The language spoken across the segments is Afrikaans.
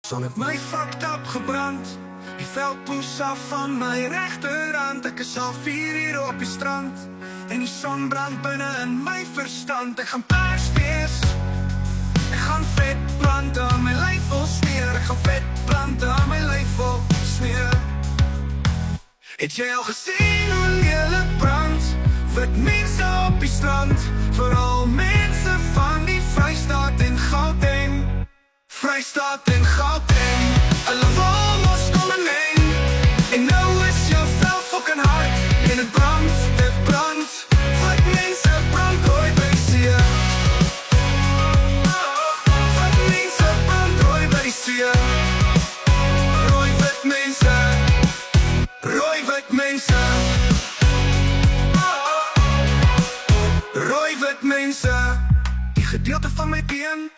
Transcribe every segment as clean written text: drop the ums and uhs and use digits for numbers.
Son het my fucked up gebrand. Die veldpoes af van my regterhand. Ek is al 4 uur op die strand en die son brand binne in my verstand. Ek gaan pers wees, ek gaan vet brand aan my lyf vol smeer. Ek gaan vet brand aan my lyf vol smeer. Het jy al gesien hoe lelik brand wit mense op die strand? Vooral mense van die Vrystaat en Gauteng. Vrystaat en Gauteng, hulle wil mos kom en leen. En nou is jou vel fucking hard en het brand, dit brand. Wat mense brand ooit by die see. Wat mense brand ooit by die see. Rooi wit mense, rooi wit mense. Rooi wit mense. Die gedeelte van my been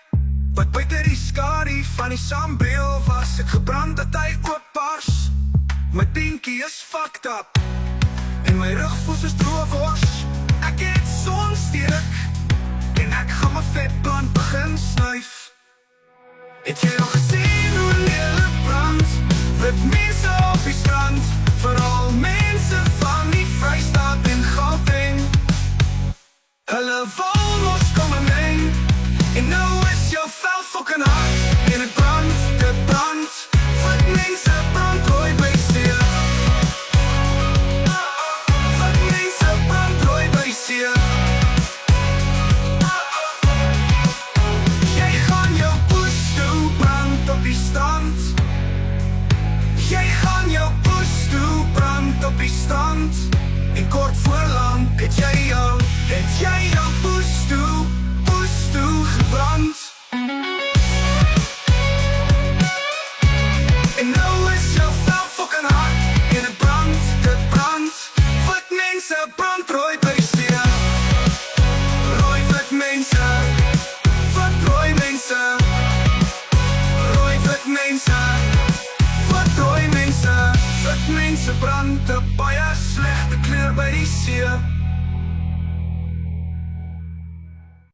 wat buiten die skadu van die sambeel was, het gebrand dat hy oopbars. My dinkie is fucked up en my rugvoes is droewors. Ek het sonsteek en ek gaan my vetbrand begin snuif. Het jy al gesien hoe lelik brand wit mense op die strand? Vooral mense van die Vrystaat en Gauteng. Hulle wil mos kom en meng. En nou is jou vel fucking hard en het brand, dit brand. Wat mense brand ooit by die see. Wat mense brand ooit by die see. Jy gaan jou poes toe brand op die strand. Jy gaan jou poes toe brand op die strand. En kort voor lang het jy jou poes toe gebrand. En nou is jou vel fucking hard en het brand, dit brand. Wat mense brand rooi by die see. Rooi wit mense, wat rooi mense. Rooi wit mense, wat rooi mense. Wit mense brand 'n baie slegte kleur by die see.